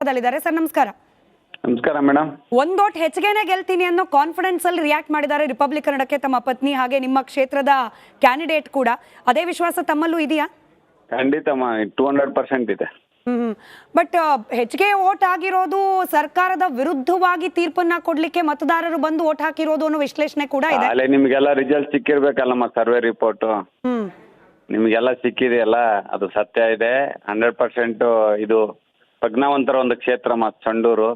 ಕ್ಷೇತ್ರದಲ್ಲಿದ್ದಾರೆ sir. ನಮಸ್ಕಾರ. ನಮಸ್ಕಾರ madam. ಒಂದು ಓಟ್ ಹೆಚ್ಚಿಗೆನೇ ಗೆಲ್ತೀನಿ ಅನ್ನೋ ಕಾನ್ಫಿಡೆನ್ಸ್ ಅಲ್ಲಿ ರಿಯಾಕ್ಟ್ ಮಾಡಿದ್ದಾರೆ ರಿಪಬ್ಲಿಕ್ ಕನ್ನಡಕ್ಕೆ ತಮ್ಮ ಪತ್ನಿ ಹಾಗೆ ನಿಮ್ಮ ಕ್ಷೇತ್ರದ ಕ್ಯಾಂಡಿಡೇಟ್ ಕೂಡ. ಅದೇ ವಿಶ್ವಾಸ ತಮ್ಮಲ್ಲೂ ಇದೆಯಾ? ಖಂಡಿತ 200% ಇದೆ. ಬಟ್ ಹೆಚ್ಚಿಗೆ ಓಟ್ ಆಗಿರೋದು ಸರ್ಕಾರದ ವಿರುದ್ಧವಾಗಿ ತೀರ್ಪನ್ನ ಕೊಡ್ಲಿಕ್ಕೆ ಮತದಾರರು ಬಂದು ಓಟ್ ಹಾಕಿರೋದು ಅನ್ನೋ ವಿಶ್ಲೇಷಣೆ ಕೂಡ ಇದೆ. ಅಲ್ಲೇ ನಿಮ್ಗೆಲ್ಲ ರಿಸಲ್ಟ್ ಸಿಕ್ಕಿರ್ಬೇಕಲ್ಲಮ್ಮ, ಸರ್ವೆ ರಿಪೋರ್ಟ್ ನಿಮ್ಗೆಲ್ಲ ಸಿಕ್ಕಿದೆಯಲ್ಲ, ಅದು ಸತ್ಯ ಇದೆ. 100% ಇದು ಪ್ರಜ್ಞಾವಂತರ ಒಂದು ಕ್ಷೇತ್ರ ಸಂಡೂರು.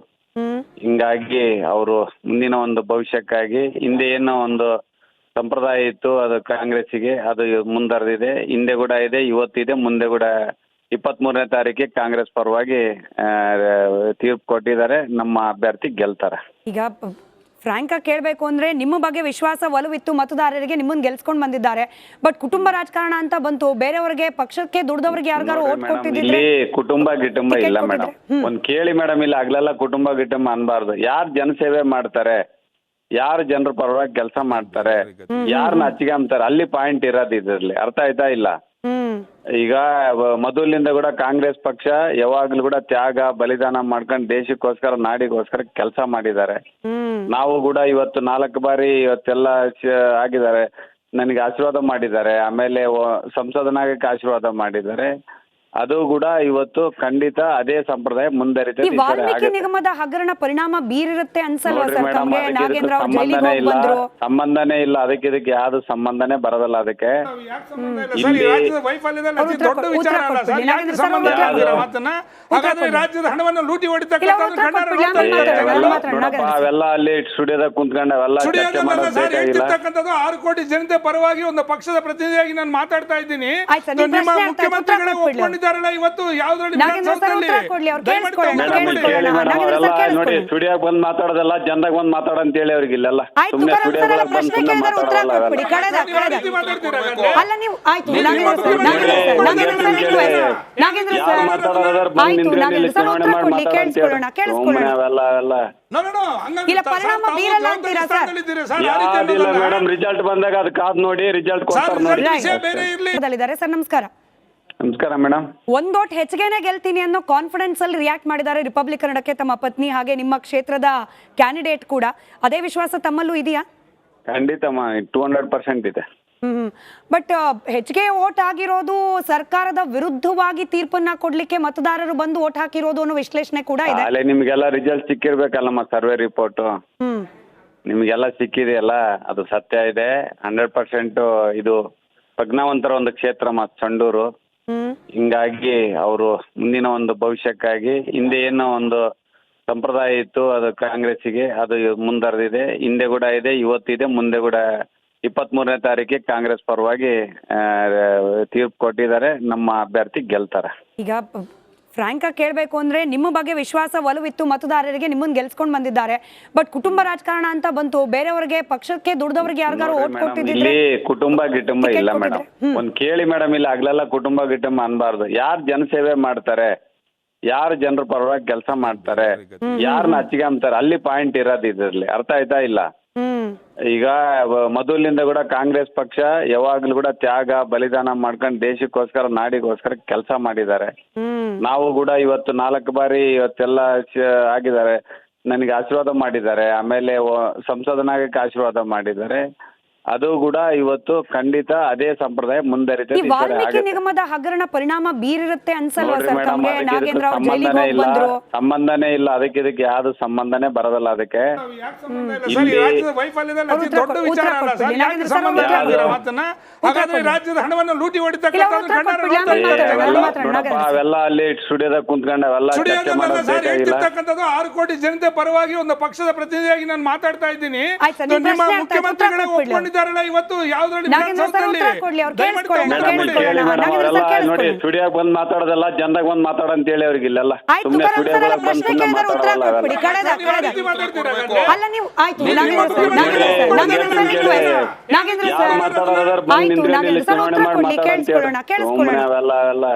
ಹಿಂಗಾಗಿ ಅವರು ಮುಂದಿನ ಒಂದು ಭವಿಷ್ಯಕ್ಕಾಗಿ ಹಿಂದೆ ಏನೋ ಒಂದು ಸಂಪ್ರದಾಯ ಇತ್ತು, ಅದು ಕಾಂಗ್ರೆಸ್ಸಿಗೆ ಅದು ಮುಂದರೆದಿದೆ. ಹಿಂದೆ ಕೂಡ ಇದೆ, ಇವತ್ತಿದೆ, ಮುಂದೆ ಕೂಡ 23ನೇ ತಾರೀಕಿಗೆ ಕಾಂಗ್ರೆಸ್ ಪರವಾಗಿ ತೀರ್ಪು ಕೊಟ್ಟಿದ್ದಾರೆ. ನಮ್ಮ ಅಭ್ಯರ್ಥಿ ಗೆಲ್ತಾರೆ. ಈಗ ಫ್ರಾಂಕ್ ಆಗಿ ಕೇಳಬೇಕು ಅಂದ್ರೆ ನಿಮ್ಮ ಬಗ್ಗೆ ವಿಶ್ವಾಸ ಒಲವಿತ್ತು ಮತದಾರರಿಗೆ, ನಿಮ್ಮನ್ನ ಗೆಲ್ಸ್ಕೊಂಡ್ ಬಂದಿದ್ದಾರೆ. ಬಟ್ ಕುಟುಂಬ ರಾಜಕಾರಣ ಅಂತ ಬಂತು, ಬೇರೆಯವರಿಗೆ ಪಕ್ಷಕ್ಕೆ ದುಡ್ದವ್ರಿಗೆ ಯಾರಿಗಾರು ಓಟ್ ಕೊಟ್ಟಿದ್ರೆ ಕುಟುಂಬ ಗಿಟುಂಬ ಇಲ್ಲ ಮೇಡಮ್. ಒಂದ್ ಕೇಳಿ ಮೇಡಮ್, ಇಲ್ಲ ಆಗ್ಲೆಲ್ಲ ಕುಟುಂಬ ಗಿಟುಂಬ ಅನ್ಬಾರ್ದು. ಯಾರು ಜನಸೇವೆ ಮಾಡ್ತಾರೆ, ಯಾರು ಜನರ ಪರವಾಗಿ ಕೆಲಸ ಮಾಡ್ತಾರೆ, ಯಾರನ್ನ ಹಚ್ಚಿಗೆ ಅಂತಾರೆ, ಅಲ್ಲಿ ಪಾಯಿಂಟ್ ಇರೋದು ಇದ್ರಲ್ಲಿ. ಅರ್ಥ ಆಯ್ತಾ ಇಲ್ಲ? ಈಗ ಮೊದಲಿನಿಂದ ಕೂಡ ಕಾಂಗ್ರೆಸ್ ಪಕ್ಷ ಯಾವಾಗ್ಲೂ ಕೂಡ ತ್ಯಾಗ ಬಲಿದಾನ ಮಾಡ್ಕೊಂಡು ದೇಶಕ್ಕೋಸ್ಕರ ನಾಡಿಗೋಸ್ಕರ ಕೆಲಸ ಮಾಡಿದ್ದಾರೆ. ನಾವು ಕೂಡ ಇವತ್ತು 4 ಬಾರಿ ಇವತ್ತೆಲ್ಲ ಆಗಿದ್ದಾರೆ. ನನಗೆ ಆಶೀರ್ವಾದ ಮಾಡಿದ್ದಾರೆ, ಆಮೇಲೆ ಸಂಸದನಾಗಕ್ಕೆ ಆಶೀರ್ವಾದ ಮಾಡಿದ್ದಾರೆ. ಅದು ಕೂಡ ಇವತ್ತು ಖಂಡಿತ ಅದೇ ಸಂಪ್ರದಾಯ ಮುಂದುವರಿತದೆ. ವಾಲ್ಮೀಕಿ ನಿಗಮದ ಹಗರಣ ಪರಿಣಾಮ ಬೀರಿರುತ್ತೆ ಅನ್ಸಲ್ವಾ ಸರ್ ತಮಗೆ? ನಾಗೇಂದ್ರ ಅವರು ಜೈಲಿಗೆ ಹೋಗಿ ಬಂದ್ರು. ಸಂಬಂಧನೇ ಇಲ್ಲ, ಅದಕ್ಕೆ ಇದಕ್ಕೆ ಯಾವ್ದು ಸಂಬಂಧನೇ ಬರೋದಲ್ಲ. ಅದಕ್ಕೆ ಅವೆಲ್ಲ ಅಲ್ಲಿ ಸ್ಟುಡಿಯೋದಾಗ ಕುಂತ್ಕೊಂಡು ಅವೆಲ್ಲ 6 ಕೋಟಿ ಜನತೆ ಪರವಾಗಿ ಒಂದು ಪಕ್ಷದ ಪ್ರತಿನಿಧಿಯಾಗಿ ನಾನು ಮಾತಾಡ್ತಾ ಇದ್ದೀನಿ. ಮುಖ್ಯಮಂತ್ರಿಗಳೇ ಒಪ್ಕೊಂಡಿದ್ದಾರಲ್ಲ ಇವತ್ತು ಯಾವ್ದ್ರಲ್ಲಿ ನೋಡಿ, ಸ್ಟುಡಿಯೋಗೆ ಬಂದ್ ಮಾತಾಡೋದಲ್ಲ, ಜನದಾಗ ಬಂದ್ ಮಾತಾಡ ಅಂತ ಹೇಳಿ ಅವ್ರಿಗೆ ಇಲ್ಲೆಲ್ಲ ಸುಮ್ಮನೆ ಸ್ಟುಡಿಯೋಗಳಿಗೆ ಬಂದ್ ಸುಮ್ಮನೆ ಮಾತಾಡೋಲ್ಲ. ಯಾರು ಮಾತಾಡೋದಾದ್ರೆ ಬಂದ್ ನಿಂತ್ಕೊಂಡು ಚುನಾವಣೆ ಮಾಡಿ ಮಾತಾಡೋಣ ಸುಮ್ಮನೆ ಅವೆಲ್ಲ ಅವೆಲ್ಲ ಯಾವ್ದಿಲ್ಲ ಮೇಡಮ್. ರಿಸಲ್ಟ್ ಬಂದಾಗ ಅದು ಕಾದ್ ನೋಡಿ, ರಿಸಲ್ಟ್ ಕೊಡ್ತಾರೆ ನೋಡಿ. ಸರ್ ನಮಸ್ಕಾರ. ನಮಸ್ಕಾರ ಮೇಡಮ್. ಒಂದು ಓಟ್ ಹೆಚ್ಚಿಗೆನೇ ಗೆಲ್ತೀನಿ ಅನ್ನೋ ಕಾನ್ಫಿಡೆನ್ಸ್ ಅಲ್ಲಿ ರಿಯಾಕ್ಟ್ ಮಾಡಿದ್ದಾರೆ ರಿಪಬ್ಲಿಕ್ ಕನ್ನಡಕ್ಕೆ ತಮ್ಮ ಪತ್ನಿ ಹಾಗೆ ನಿಮ್ಮ ಕ್ಷೇತ್ರದ ಕ್ಯಾಂಡಿಡೇಟ್ ಕೂಡ. ಅದೇ ವಿಶ್ವಾಸ ತಮ್ಮಲ್ಲೂ ಇದೆಯಾ? ಖಂಡಿತ 200% ಇದೆ. ಬಟ್ ಹೆಚ್ಚಿಗೆ ಓಟ್ ಆಗಿರೋದು ಸರ್ಕಾರದ ವಿರುದ್ಧವಾಗಿ ತೀರ್ಪನ್ನ ಕೊಡ್ಲಿಕ್ಕೆ ಮತದಾರರು ಬಂದು ಓಟ್ ಹಾಕಿರೋದು ಅನ್ನೋ ವಿಶ್ಲೇಷಣೆ ಕೂಡ ಇದೆ. ಅಲ್ಲೇ ನಿಮ್ಗೆಲ್ಲ ರಿಸಲ್ಟ್ ಸಿಕ್ಕಿರ್ಬೇಕಲ್ಲಮ್ಮ, ಸರ್ವೆ ರಿಪೋರ್ಟ್ ನಿಮ್ಗೆಲ್ಲ ಸಿಕ್ಕಿದೆಯಲ್ಲ, ಅದು ಸತ್ಯ ಇದೆ. 100% ಇದು ಪ್ರಜ್ಞಾವಂತರ ಒಂದು ಕ್ಷೇತ್ರ ಸಂಡೂರು. ಹಿಂಗಾಗಿ ಅವರು ಮುಂದಿನ ಒಂದು ಭವಿಷ್ಯಕ್ಕಾಗಿ ಹಿಂದೆ ಏನೋ ಒಂದು ಸಂಪ್ರದಾಯ ಇತ್ತು, ಅದು ಕಾಂಗ್ರೆಸ್ಸಿಗೆ ಅದು ಮುಂದರೆದಿದೆ. ಹಿಂದೆ ಕೂಡ ಇದೆ, ಇವತ್ತಿದೆ, ಮುಂದೆ ಕೂಡ 23ನೇ ತಾರೀಕಿಗೆ ಕಾಂಗ್ರೆಸ್ ಪರವಾಗಿ ತೀರ್ಪು ಕೊಟ್ಟಿದ್ದಾರೆ. ನಮ್ಮ ಅಭ್ಯರ್ಥಿ ಗೆಲ್ತಾರೆ. ಈಗ ಫ್ರಾಂಕ್ ಆಗಿ ಕೇಳಬೇಕು ಅಂದ್ರೆ ನಿಮ್ಮ ಬಗ್ಗೆ ವಿಶ್ವಾಸ ಒಲವಿತ್ತು ಮತದಾರರಿಗೆ, ನಿಮ್ಮನ್ನ ಗೆಲ್ಸ್ಕೊಂಡ್ ಬಂದಿದ್ದಾರೆ. ಬಟ್ ಕುಟುಂಬ ರಾಜಕಾರಣ ಅಂತ ಬಂತು, ಬೇರೆಯವರಿಗೆ ಪಕ್ಷಕ್ಕೆ ದುಡ್ದವ್ರಿಗೆ ಯಾರಿಗಾರು ಓಟ್ ಕೊಟ್ಟಿದ್ರೆ ಕುಟುಂಬ ಗಿಟುಂಬ ಇಲ್ಲ ಮೇಡಮ್. ಒಂದ್ ಕೇಳಿ ಮೇಡಮ್, ಇಲ್ಲ ಆಗ್ಲೆಲ್ಲ ಕುಟುಂಬ ಗಿಟುಂಬ ಅನ್ಬಾರ್ದು. ಯಾರು ಜನಸೇವೆ ಮಾಡ್ತಾರೆ, ಯಾರು ಜನರ ಪರವಾಗಿ ಕೆಲಸ ಮಾಡ್ತಾರೆ, ಯಾರನ್ನ ಹಚ್ಚಿಗೆ ಅಂತಾರೆ, ಅಲ್ಲಿ ಪಾಯಿಂಟ್ ಇರೋದು ಇದ್ರಲ್ಲಿ. ಅರ್ಥ ಆಯ್ತಾ ಇಲ್ಲ? ಈಗ ಮೊದಲಿನಿಂದ ಕೂಡ ಕಾಂಗ್ರೆಸ್ ಪಕ್ಷ ಯಾವಾಗ್ಲೂ ಕೂಡ ತ್ಯಾಗ ಬಲಿದಾನ ಮಾಡ್ಕೊಂಡು ದೇಶಕ್ಕೋಸ್ಕರ ನಾಡಿಗೋಸ್ಕರ ಕೆಲಸ ಮಾಡಿದ್ದಾರೆ. ನಾವು ಕೂಡ ಇವತ್ತು 4 ಬಾರಿ ಇವತ್ತೆಲ್ಲ ಆಗಿದ್ದಾರೆ. ನನಗೆ ಆಶೀರ್ವಾದ ಮಾಡಿದ್ದಾರೆ, ಆಮೇಲೆ ಸಂಸದನಾಗಕ್ಕೆ ಆಶೀರ್ವಾದ ಮಾಡಿದ್ದಾರೆ. ಅದು ಕೂಡ ಇವತ್ತು ಖಂಡಿತ ಅದೇ ಸಂಪ್ರದಾಯ ಮುಂದುವರಿತದೆ. ವಾಲ್ಮೀಕಿ ನಿಗಮದ ಹಗರಣ ಪರಿಣಾಮ ಬೀರಿರುತ್ತೆ ಅನ್ಸಲ್ವಾ ಸರ್ ತಮಗೆ? ನಾಗೇಂದ್ರ ಅವರು ಜೈಲಿಗೆ ಹೋಗಿ ಬಂದ್ರು. ಸಂಬಂಧನೇ ಇಲ್ಲ, ಅದಕ್ಕೆ ಇದಕ್ಕೆ ಯಾವ್ದು ಸಂಬಂಧನೇ ಬರೋದಲ್ಲ. ಅದಕ್ಕೆ ರಾಜ್ಯದ ಹಣವನ್ನು ಲೂಟಿ ಅವೆಲ್ಲ ಅಲ್ಲಿ ಸ್ಟುಡಿಯೋದಾಗ ಕುಂತ್ಕೊಂಡು ಅವೆಲ್ಲ 6 ಕೋಟಿ ಜನತೆ ಪರವಾಗಿ ಒಂದು ಪಕ್ಷದ ಪ್ರತಿನಿಧಿಯಾಗಿ ನಾನು ಮಾತಾಡ್ತಾ ಇದ್ದೀನಿ. ಮುಖ್ಯಮಂತ್ರಿಗಳೇ ಒಪ್ಕೊಂಡಿದ್ದಾರಲ್ಲ ಇವತ್ತು ಯಾವ್ದ್ರಲ್ಲಿ ನೋಡಿ, ಸ್ಟುಡಿಯೋಗೆ ಬಂದ್ ಮಾತಾಡೋದಲ್ಲ, ಜನದಾಗ ಬಂದ್ ಮಾತಾಡ ಅಂತ ಹೇಳಿ ಅವ್ರಿಗೆ ಇಲ್ಲೆಲ್ಲ ಸುಮ್ಮನೆ ಸ್ಟುಡಿಯೋಗಳಿಗೆ ಬಂದ್ ಸುಮ್ಮನೆ ಮಾತಾಡೋಲ್ಲ. ಯಾರು ಮಾತಾಡೋದಾದ್ರೆ ಬಂದ್ ನಿಂತ್ಕೊಂಡು ಚುನಾವಣೆ ಮಾಡಿ ಮಾತಾಡ ಅಂತ ಹೇಳಿ ಸುಮ್ಮನೆ ಅವೆಲ್ಲ ಅವೆಲ್ಲ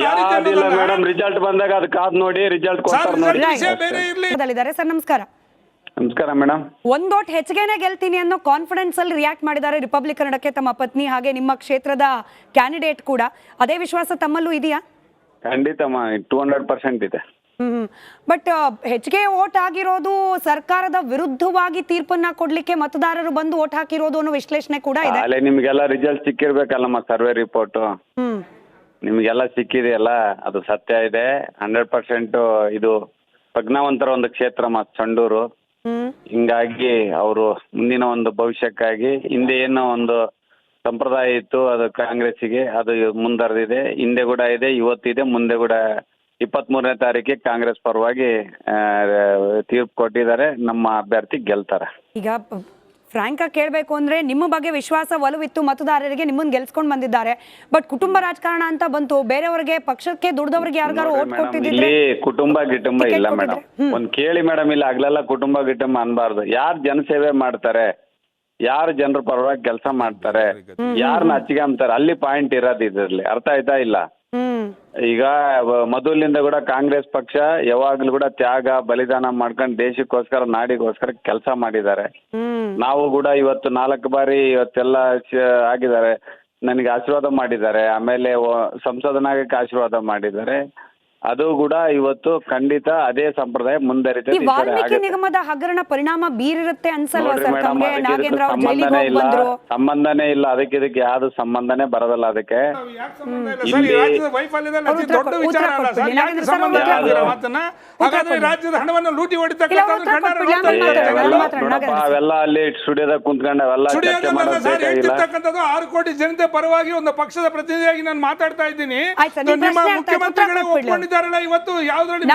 ಯಾವ್ದಿಲ್ಲ ಮೇಡಮ್. ರಿಸಲ್ಟ್ ಬಂದಾಗ ಅದು ಕಾದ್ ನೋಡಿ, ರಿಸಲ್ಟ್ ಕೊಡ್ತಾರೆ ನೋಡಿ. ಸರ್ ನಮಸ್ಕಾರ. ನಮಸ್ಕಾರ ಮೇಡಮ್. ಒಂದು ಓಟ್ ಹೆಚ್ಚಿಗೆನೇ ಗೆಲ್ತೀನಿ ಅನ್ನೋ ಕಾನ್ಫಿಡೆನ್ಸ್ ಅಲ್ಲಿ ರಿಯಾಕ್ಟ್ ಮಾಡಿದ್ದಾರೆ ರಿಪಬ್ಲಿಕ್ ಕನ್ನಡಕ್ಕೆ ತಮ್ಮ ಪತ್ನಿ ಹಾಗೆ ನಿಮ್ಮ ಕ್ಷೇತ್ರದ ಕ್ಯಾಂಡಿಡೇಟ್ ಕೂಡ. ಅದೇ ವಿಶ್ವಾಸ ತಮ್ಮಲ್ಲೂ ಇದೆಯಾ? ಖಂಡಿತಮ್ಮ 200% ಇದೆ. ಬಟ್ ಹೆಚ್ಚಿಗೆ ವೋಟ್ ಆಗಿರೋದು ಸರ್ಕಾರದ ವಿರುದ್ಧವಾಗಿ ತೀರ್ಪನ್ನ ಕೊಡ್ಲಿಕ್ಕೆ ಮತದಾರರು ಬಂದು ವೋಟ್ ಹಾಕಿರೋದು ಅನ್ನೋ ವಿಶ್ಲೇಷಣೆ ಕೂಡ ಇದೆ. ಅಲ್ಲೇ ನಿಮ್ಗೆಲ್ಲ ರಿಸಲ್ಟ್ ಸಿಕ್ಕಿರ್ಬೇಕಲ್ಲಮ್ಮ, ಸರ್ವೆ ರಿಪೋರ್ಟ್ ನಿಮ್ಗೆಲ್ಲ ಸಿಕ್ಕಿದೆಯಲ್ಲ, ಅದು ಸತ್ಯ ಇದೆ. 100% ಇದು ಪ್ರಜ್ಞಾವಂತರ ಒಂದು ಕ್ಷೇತ್ರ ಸಂಡೂರು. ಹಿಂಗಾಗಿ ಅವರು ಮುಂದಿನ ಒಂದು ಭವಿಷ್ಯಕ್ಕಾಗಿ ಹಿಂದೆ ಏನೋ ಒಂದು ಸಂಪ್ರದಾಯ ಇತ್ತು, ಅದು ಕಾಂಗ್ರೆಸ್ಸಿಗೆ ಅದು ಮುಂದರೆದಿದೆ. ಹಿಂದೆ ಕೂಡ ಇದೆ, ಇವತ್ತಿದೆ, ಮುಂದೆ ಕೂಡ 23ನೇ ತಾರೀಕಿಗೆ ಕಾಂಗ್ರೆಸ್ ಪರವಾಗಿ ತೀರ್ಪು ಕೊಟ್ಟಿದ್ದಾರೆ. ನಮ್ಮ ಅಭ್ಯರ್ಥಿ ಗೆಲ್ತಾರೆ. ಈಗ ಫ್ರಾಂಕ್ ಆಗಿ ಕೇಳಬೇಕು ಅಂದ್ರೆ ನಿಮ್ಮ ಬಗ್ಗೆ ವಿಶ್ವಾಸ ಒಲವಿತ್ತು ಮತದಾರರಿಗೆ, ನಿಮ್ಮನ್ನ ಗೆಲ್ಸ್ಕೊಂಡ್ ಬಂದಿದ್ದಾರೆ. ಬಟ್ ಕುಟುಂಬ ರಾಜಕಾರಣ ಅಂತ ಬಂತು, ಬೇರೆಯವರಿಗೆ ಪಕ್ಷಕ್ಕೆ ದುಡ್ದವ್ರಿಗೆ ಯಾರಿಗಾರು ವೋಟ್ ಕೊಟ್ಟಿದ್ರೆ ಇಲ್ಲಿ ಕುಟುಂಬ ಇಲ್ಲ ಮೇಡಮ್. ಒಂದ್ ಕೇಳಿ ಮೇಡಮ್, ಇಲ್ಲಿ ಆಗ್ಲೆಲ್ಲ ಕುಟುಂಬ ಅನ್ಬಾರ್ದು. ಯಾರು ಜನಸೇವೆ ಮಾಡ್ತಾರೆ, ಯಾರು ಜನರ ಪರವಾಗಿ ಕೆಲಸ ಮಾಡ್ತಾರೆ, ಯಾರನ್ನ ಹಚ್ಚಿಗೆ ಅಲ್ಲಿ ಪಾಯಿಂಟ್ ಇರೋದು ಇದ್ರಲ್ಲಿ. ಅರ್ಥ ಆಯ್ತಾ ಇಲ್ಲ? ಈಗ ಮೊದಲಿನಿಂದ ಕೂಡ ಕಾಂಗ್ರೆಸ್ ಪಕ್ಷ ಯಾವಾಗ್ಲೂ ಕೂಡ ತ್ಯಾಗ ಬಲಿದಾನ ಮಾಡ್ಕೊಂಡು ದೇಶಕ್ಕೋಸ್ಕರ ನಾಡಿಗೋಸ್ಕರ ಕೆಲಸ ಮಾಡಿದ್ದಾರೆ. ನಾವು ಕೂಡ ಇವತ್ತು 4 ಬಾರಿ ಇವತ್ತೆಲ್ಲ ಆಗಿದ್ದಾರೆ. ನನಗೆ ಆಶೀರ್ವಾದ ಮಾಡಿದ್ದಾರೆ, ಆಮೇಲೆ ಸಂಸದನಾಗಕ್ಕೆ ಆಶೀರ್ವಾದ ಮಾಡಿದ್ದಾರೆ. ಅದು ಕೂಡ ಇವತ್ತು ಖಂಡಿತ ಅದೇ ಸಂಪ್ರದಾಯ ಮುಂದರಿತದೆ. ವಾಲ್ಮೀಕಿ ನಿಗಮದ ಹಗರಣ ಪರಿಣಾಮ ಬೀರಿರುತ್ತೆ ಅನ್ಸಲ್ವಾ ಸರ್? ತಮಗೆ ನಾಗೇಂದ್ರ ಅವ್ರು ಜೈಲಿಗೆ ಹೋಗಿ ಬಂದ್ರು. ಸಂಬಂಧನೇ ಇಲ್ಲ, ಅದಕ್ಕೆ ಇದಕ್ಕೆ ಯಾವ್ದು ಸಂಬಂಧನೇ ಬರೋದಲ್ಲ. ಅದಕ್ಕೆ ರಾಜ್ಯದ ಹಣವನ್ನು ಲೂಟಿ ಹೊಡಿತಕ್ಕ ಅವೆಲ್ಲ ಅಲ್ಲಿ ಸ್ಟುಡಿಯೋದಾಗ ಕುಂತ್ಕೊಂಡು ಅವೆಲ್ಲ 6 ಕೋಟಿ ಜನತೆ ಪರವಾಗಿ ಒಂದು ಪಕ್ಷದ ಪ್ರತಿನಿಧಿಯಾಗಿ ನಾನು ಮಾತಾಡ್ತಾ ಇದ್ದೀನಿ. ನಿಮ್ಮ ಮುಖ್ಯಮಂತ್ರಿಗಳೇ ಒಪ್ಕೊಂಡಿದ್ದಾರಲ್ಲ ಇವತ್ತು ಯಾವ್ದ್ರಲ್ಲಿ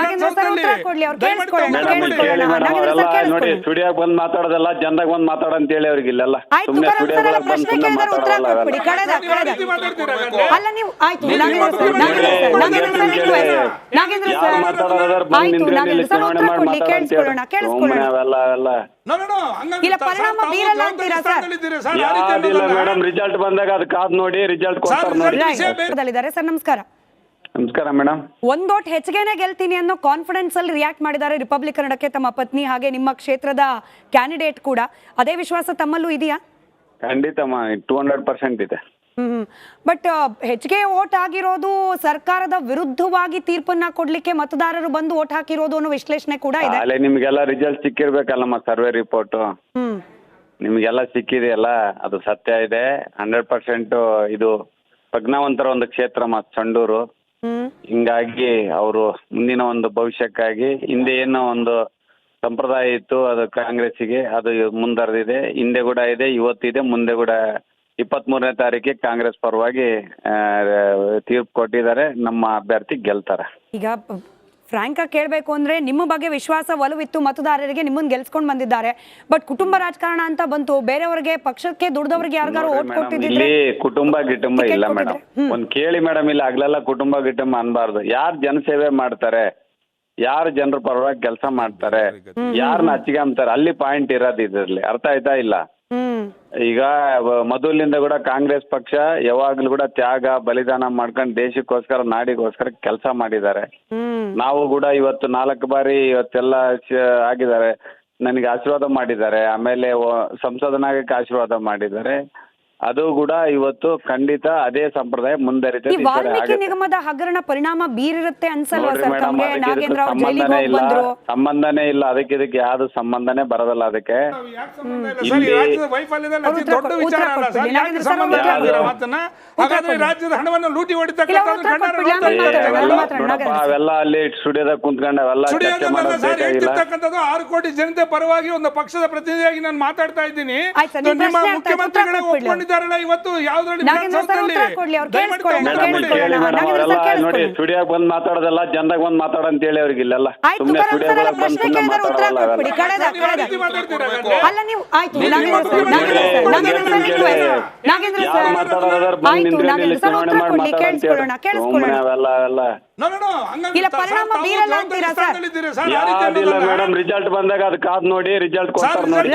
ನೋಡಿ, ಸ್ಟುಡಿಯೋಗೆ ಬಂದು ಮಾತಾಡೋದಲ್ಲ, ಜನದಾಗ ಬಂದು ಮಾತಾಡ ಅಂತ ಹೇಳಿ ಅವ್ರಿಗೆ ಇಲ್ಲೆಲ್ಲ ಸುಮ್ಮನೆ ಸ್ಟುಡಿಯೋದಾಗ ಬಂದು ಸುಮ್ಮನೆ ಮಾತಾಡೋಲ್ಲ. ಯಾರು ಮಾತಾಡೋದಾದ್ರೆ ಬಂದು ನಿಂತ್ಕೊಂಡು ಚುನಾವಣೆ ಮಾಡಿ ಮಾತಾಡ ಅಂತ ಹೇಳಿ ಸುಮ್ಮನೆ ಅವೆಲ್ಲ ಯಾವ್ದಿಲ್ಲ ಮೇಡಮ್. ರಿಸಲ್ಟ್ ಬಂದಾಗ ಅದು ಕಾದ್ ನೋಡಿ, ರಿಸಲ್ಟ್ ಕೊಡ್ತಾರೆ ನೋಡಿ. ಸರ್ ನಮಸ್ಕಾರ. ನಮಸ್ಕಾರ ಮೇಡಮ್. ಒಂದ್ ಓಟ್ ಹೆಚ್ಚಿಗೆನೆ ಗೆಲ್ತೀನಿ ಅನ್ನೋ ಕಾನ್ಫಿಡೆನ್ಸ್ ಅಲ್ಲಿ ರಿಯಾಕ್ಟ್ ಮಾಡಿದ್ದಾರೆ ರಿಪಬ್ಲಿಕ್ ಕನ್ನಡಕ್ಕೆ ತಮ್ಮ ಪತ್ನಿ, ಹಾಗೆ ನಿಮ್ಮ ಕ್ಷೇತ್ರದ ಕ್ಯಾಂಡಿಡೇಟ್ ಕೂಡ. ಅದೇ ವಿಶ್ವಾಸ ತಮ್ಮಲ್ಲೂ ಇದೆಯಾ? ಖಂಡಿತಮ್ಮ 200% ಇದೆ. ಬಟ್ ಹೆಚ್ಚಿಗೆ ವೋಟ್ ಆಗಿರೋದು ಸರ್ಕಾರದ ವಿರುದ್ಧವಾಗಿ ತೀರ್ಪನ್ನ ಕೊಡ್ಲಿಕ್ಕೆ ಮತದಾರರು ಬಂದು ವೋಟ್ ಹಾಕಿರೋದು ಅನ್ನೋ ವಿಶ್ಲೇಷಣೆ ಕೂಡ ಇದೆ. ಅಲ್ಲೇ ನಿಮ್ಗೆಲ್ಲ ರಿಸಲ್ಟ್ ಸಿಕ್ಕಿರ್ಬೇಕಲ್ಲಮ್ಮ, ಸರ್ವೆ ರಿಪೋರ್ಟ್ ನಿಮ್ಗೆಲ್ಲ ಸಿಕ್ಕಿದೆಯಲ್ಲ, ಅದು ಸತ್ಯ ಇದೆ. 100% ಇದು ಪ್ರಜ್ಞಾವಂತರ ಒಂದು ಕ್ಷೇತ್ರ ಸಂಡೂರು. ಹಿಂಗಾಗಿ ಅವರು ಮುಂದಿನ ಒಂದು ಭವಿಷ್ಯಕ್ಕಾಗಿ ಹಿಂದೆ ಏನೋ ಒಂದು ಸಂಪ್ರದಾಯ ಇತ್ತು, ಅದು ಕಾಂಗ್ರೆಸ್ಸಿಗೆ ಅದು ಮುಂದರೆದಿದೆ. ಹಿಂದೆ ಕೂಡ ಇದೆ, ಇವತ್ತಿದೆ, ಮುಂದೆ ಕೂಡ 23ನೇ ತಾರೀಕಿಗೆ ಕಾಂಗ್ರೆಸ್ ಪರವಾಗಿ ತೀರ್ಪು ಕೊಟ್ಟಿದ್ದಾರೆ. ನಮ್ಮ ಅಭ್ಯರ್ಥಿ ಗೆಲ್ತಾರೆ. ಈಗ ಫ್ರಾಂಕ್ ಆಗಿ ಕೇಳಬೇಕು ಅಂದ್ರೆ ನಿಮ್ಮ ಬಗ್ಗೆ ವಿಶ್ವಾಸ ಒಲವಿತ್ತು ಮತದಾರರಿಗೆ, ನಿಮ್ಮನ್ನ ಗೆಲ್ಸ್ಕೊಂಡ್ ಬಂದಿದ್ದಾರೆ. ಬಟ್ ಕುಟುಂಬ ರಾಜಕಾರಣ ಅಂತ ಬಂತು, ಬೇರೆಯವರಿಗೆ ಪಕ್ಷಕ್ಕೆ ದುಡ್ದವ್ರಿಗೆ ಯಾರಿಗಾರು ವೋಟ್ ಕೊಟ್ಟಿದ್ರೆ ಇಲ್ಲಿ ಕುಟುಂಬ ಇಲ್ಲ ಮೇಡಮ್. ಒಂದ್ ಕೇಳಿ ಮೇಡಮ್, ಇಲ್ಲಿ ಆಗ್ಲೆಲ್ಲ ಕುಟುಂಬ ಅನ್ಬಾರ್ದು. ಯಾರು ಜನಸೇವೆ ಮಾಡ್ತಾರೆ, ಯಾರು ಜನರ ಪರವಾಗಿ ಕೆಲಸ ಮಾಡ್ತಾರೆ, ಯಾರನ್ನ ಹಚ್ಚಿಗೆ ಅಲ್ಲಿ ಪಾಯಿಂಟ್ ಇರೋದು ಇದ್ರಲ್ಲಿ. ಅರ್ಥ ಆಯ್ತಾ ಇಲ್ಲ? ಈಗ ಮೊದಲಿನಿಂದ ಕೂಡ ಕಾಂಗ್ರೆಸ್ ಪಕ್ಷ ಯಾವಾಗ್ಲೂ ಕೂಡ ತ್ಯಾಗ ಬಲಿದಾನ ಮಾಡ್ಕೊಂಡು ದೇಶಕ್ಕೋಸ್ಕರ ನಾಡಿಗೋಸ್ಕರ ಕೆಲಸ ಮಾಡಿದ್ದಾರೆ. ನಾವು ಕೂಡ ಇವತ್ತು 4 ಬಾರಿ ಇವತ್ತೆಲ್ಲ ಆಗಿದ್ದಾರೆ. ನನಗೆ ಆಶೀರ್ವಾದ ಮಾಡಿದ್ದಾರೆ, ಆಮೇಲೆ ಸಂಸದನಾಗಕ್ಕೆ ಆಶೀರ್ವಾದ ಮಾಡಿದ್ದಾರೆ. ಅದು ಕೂಡ ಇವತ್ತು ಖಂಡಿತ ಅದೇ ಸಂಪ್ರದಾಯ ಮುಂದರಿತದೆ. ವಾಲ್ಮೀಕಿ ನಿಗಮದ ಹಗರಣ ಪರಿಣಾಮ ಬೀರಿರುತ್ತೆ ಅನ್ಸಲ್ವಾ ಸರ್? ತಮಗೆ ನಾಗೇಂದ್ರ ಅವ್ರು ಜೈಲಿಗೆ ಹೋಗಿ ಬಂದ್ರು. ಸಂಬಂಧನೇ ಇಲ್ಲ, ಅದಕ್ಕೆ ಇದಕ್ಕೆ ಯಾವ್ದು ಸಂಬಂಧನೇ ಬರೋದಲ್ಲ. ಅದಕ್ಕೆ ರಾಜ್ಯದ ಹಣವನ್ನು ಲೂಟಿ ಹೊಡಿತಕ್ಕ ಅವೆಲ್ಲ ಅಲ್ಲಿ ಸ್ಟುಡಿಯೋದಾಗ ಕುಂತ್ಕೊಂಡು ಅವೆಲ್ಲ 6 ಕೋಟಿ ಜನತೆ ಪರವಾಗಿ ಒಂದು ಪಕ್ಷದ ಪ್ರತಿನಿಧಿಯಾಗಿ ನಾನು ಮಾತಾಡ್ತಾ ಇದ್ದೀನಿ. ನಿಮ್ಮ ಮುಖ್ಯಮಂತ್ರಿಗಳೇ ಒಪ್ಕೊಂಡಿದ್ದಾರಲ್ಲ ಇವತ್ತು ಯಾವ್ದ್ರಲ್ಲಿ ನೋಡಿ, ಸ್ಟುಡಿಯೋಗೆ ಬಂದು ಮಾತಾಡೋದಲ್ಲ, ಜನದಾಗ ಬಂದು ಮಾತಾಡ ಅಂತ ಹೇಳಿ ಅವ್ರಿಗೆ ಇಲ್ಲೆಲ್ಲ ಸುಮ್ಮನೆ ಸ್ಟುಡಿಯೋದಾಗ ಬಂದು ಸುಮ್ಮನೆ ಮಾತಾಡೋಲ್ಲ. ಯಾರು ಮಾತಾಡೋದಾದ್ರೆ ಬಂದು ನಿಂತ್ಕೊಂಡು ಚುನಾವಣೆ ಮಾಡಿ ಮಾತಾಡ ಅಂತ ಹೇಳಿ ಸುಮ್ಮನೆ ಅವೆಲ್ಲ ಯಾವ್ದಿಲ್ಲ ಮೇಡಮ್. ರಿಸಲ್ಟ್ ಬಂದಾಗ ಅದು ಕಾದ್ ನೋಡಿ, ರಿಸಲ್ಟ್ ಕೊಡ್ತಾರೆ ನೋಡಿ.